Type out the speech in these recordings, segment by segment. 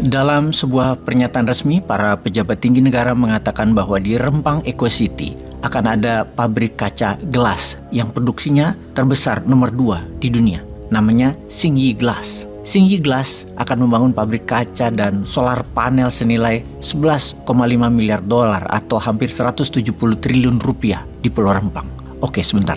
Dalam sebuah pernyataan resmi, para pejabat tinggi negara mengatakan bahwa di Rempang Eco City akan ada pabrik kaca gelas yang produksinya terbesar nomor 2 di dunia. Namanya Xingyi Glass. Xingyi Glass akan membangun pabrik kaca dan solar panel senilai 11,5 miliar dolar atau hampir 170 triliun rupiah di Pulau Rempang. Oke, sebentar.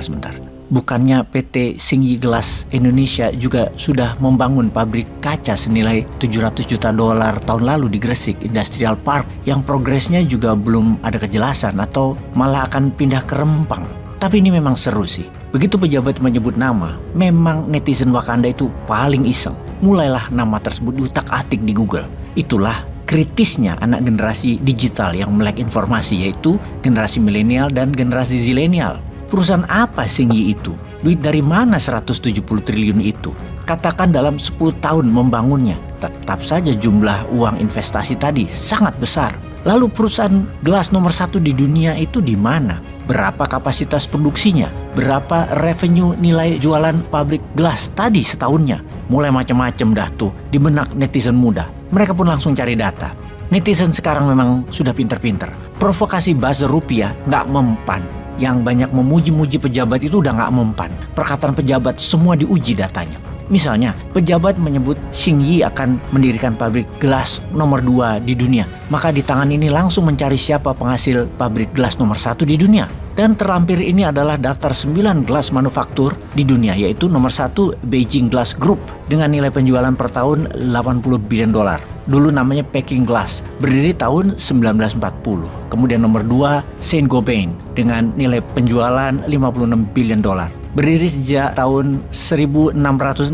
Bukannya PT Xingyi Glass Indonesia juga sudah membangun pabrik kaca senilai 700 juta dolar tahun lalu di Gresik Industrial Park yang progresnya juga belum ada kejelasan atau malah akan pindah ke Rempang. Tapi ini memang seru sih. Begitu pejabat menyebut nama, memang netizen Wakanda itu paling iseng. Mulailah nama tersebut diutak-atik di Google. Itulah kritisnya anak generasi digital yang melek informasi, yaitu generasi milenial dan generasi zilenial. Perusahaan apa Xingyi itu? Duit dari mana 170 triliun itu? Katakan dalam 10 tahun membangunnya. Tetap saja jumlah uang investasi tadi sangat besar. Lalu perusahaan gelas nomor 1 di dunia itu di mana? Berapa kapasitas produksinya? Berapa revenue nilai jualan pabrik gelas tadi setahunnya? Mulai macam-macam dah tuh di benak netizen muda. Mereka pun langsung cari data. Netizen sekarang memang sudah pinter-pinter. Provokasi buzzer rupiah nggak mempan. Yang banyak memuji-muji pejabat itu udah nggak mempan. Perkataan pejabat semua diuji datanya. Misalnya, pejabat menyebut Xingyi akan mendirikan pabrik gelas nomor 2 di dunia. Maka di tangan ini langsung mencari siapa penghasil pabrik gelas nomor 1 di dunia. Dan terlampir ini adalah daftar 9 gelas manufaktur di dunia, yaitu nomor 1 Beijing Glass Group dengan nilai penjualan per tahun 80 billion dolar. Dulu namanya Peking Glass, berdiri tahun 1940. Kemudian nomor 2 Saint-Gobain dengan nilai penjualan 56 billion dolar. Berdiri sejak tahun 1665,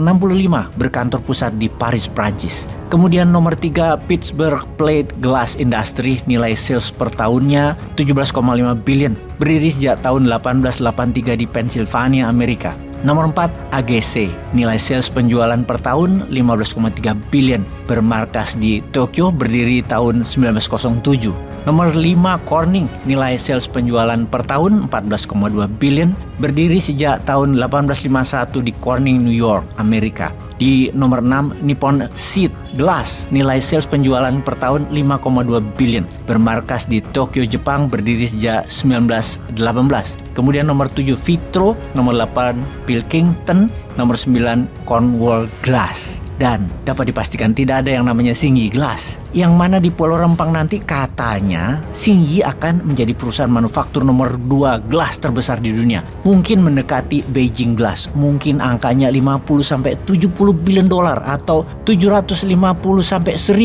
berkantor pusat di Paris, Prancis. Kemudian nomor 3 Pittsburgh Plate Glass Industry, nilai sales per tahunnya 17,5 billion. Berdiri sejak tahun 1883 di Pennsylvania, Amerika. Nomor 4 AGC, nilai sales penjualan per tahun 15,3 billion. Bermarkas di Tokyo, berdiri tahun 1907. Nomor 5 Corning, nilai sales penjualan per tahun 14,2 billion. Berdiri sejak tahun 1851 di Corning, New York, Amerika. Di nomor 6 Nippon Seed Glass, nilai sales penjualan per tahun 5,2 billion. Bermarkas di Tokyo, Jepang, berdiri sejak 1918. Kemudian nomor 7 Vitro, nomor 8 Pilkington, nomor 9 Cornwall Glass. Dan dapat dipastikan tidak ada yang namanya Xingyi Glass. Yang mana di Pulau Rempang nanti katanya Xingyi akan menjadi perusahaan manufaktur nomor 2 gelas terbesar di dunia. Mungkin mendekati Beijing Glass. Mungkin angkanya 50-70 billion dolar atau 750-1000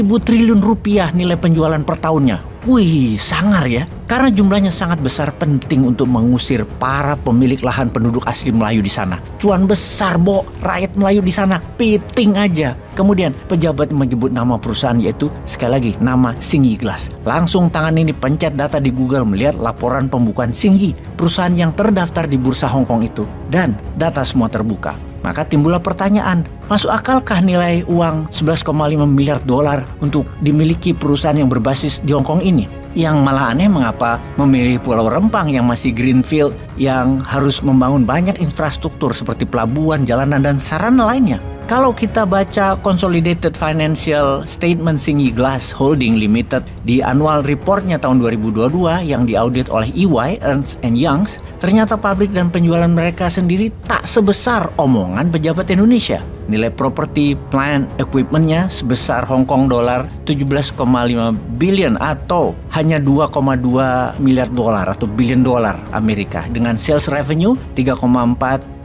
triliun rupiah nilai penjualan per tahunnya. Wih, sangar ya. Karena jumlahnya sangat besar, penting untuk mengusir para pemilik lahan penduduk asli Melayu di sana. Cuan besar, Bo. Rakyat Melayu di sana piting aja. Kemudian pejabat menyebut nama perusahaan, yaitu sekali lagi nama Xingyi Glass. Langsung tangan ini pencet data di Google, melihat laporan pembukaan Xingyi, perusahaan yang terdaftar di bursa Hong Kong itu. Dan data semua terbuka. Maka timbullah pertanyaan, masuk akalkah nilai uang 11,5 miliar dolar untuk dimiliki perusahaan yang berbasis di Hong Kong ini? Yang malah aneh, mengapa memilih Pulau Rempang yang masih greenfield, yang harus membangun banyak infrastruktur seperti pelabuhan, jalanan, dan sarana lainnya. Kalau kita baca Consolidated Financial Statement Xingyi Glass Holding Limited di annual reportnya tahun 2022 yang diaudit oleh EY, Ernst & Young, ternyata pabrik dan penjualan mereka sendiri tak sebesar omongan pejabat Indonesia. Nilai properti plant equipment-nya sebesar Hong Kong dolar 17,5 billion atau hanya 2,2 miliar dolar atau billion dolar Amerika dengan sales revenue 3,4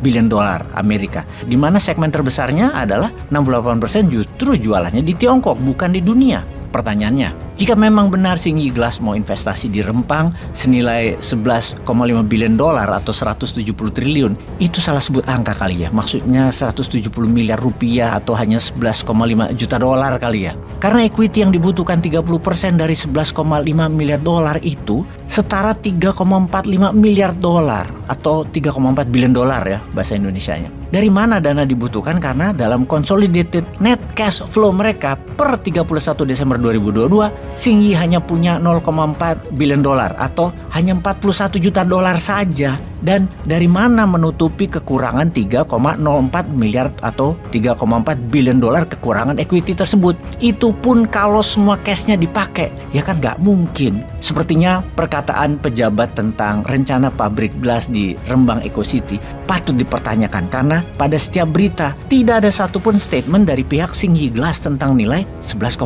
billion dolar Amerika. Di mana segmen terbesarnya adalah 68% justru jualannya di Tiongkok, bukan di dunia. Pertanyaannya, jika memang benar Xingyi Glass mau investasi di Rempang senilai 11,5 billion dolar atau 170 triliun, itu salah sebut angka kali ya. Maksudnya 170 miliar rupiah atau hanya 11,5 juta dolar kali ya. Karena equity yang dibutuhkan 30% dari 11,5 miliar dolar itu setara 3,45 miliar dolar atau 3,4 billion dolar ya bahasa Indonesianya. Dari mana dana dibutuhkan? Karena dalam consolidated net cash flow mereka per 31 Desember 2022, Xingyi hanya punya 0,4 billion dolar atau hanya 41 juta dolar saja. Dan dari mana menutupi kekurangan 3,04 miliar atau 3,4 billion dolar kekurangan equity tersebut? Itu pun kalau semua cashnya dipakai, ya kan nggak mungkin. Sepertinya perkataan pejabat tentang rencana pabrik gelas di Rembang Eco City patut dipertanyakan karena pada setiap berita tidak ada satupun statement dari pihak Xingyi Glass tentang nilai 11,5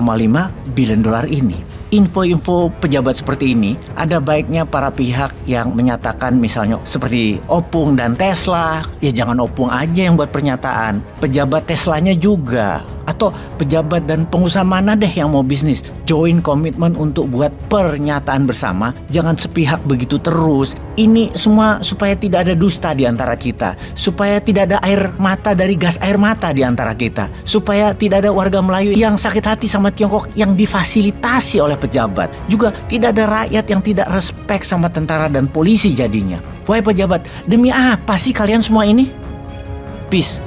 billion dolar ini. Info-info pejabat seperti ini ada baiknya para pihak yang menyatakan misalnya seperti Opung dan Tesla, ya jangan Opung aja yang buat pernyataan, pejabat Teslanya juga. Atau pejabat dan pengusaha mana deh yang mau bisnis, join komitmen untuk buat pernyataan bersama, jangan sepihak begitu terus. Ini semua supaya tidak ada dusta di antara kita, supaya tidak ada air mata dari gas air mata di antara kita, supaya tidak ada warga Melayu yang sakit hati sama Tiongkok yang difasilitasi oleh pejabat. Juga tidak ada rakyat yang tidak respect sama tentara dan polisi jadinya. Wahai pejabat, demi apa sih kalian semua ini? Peace.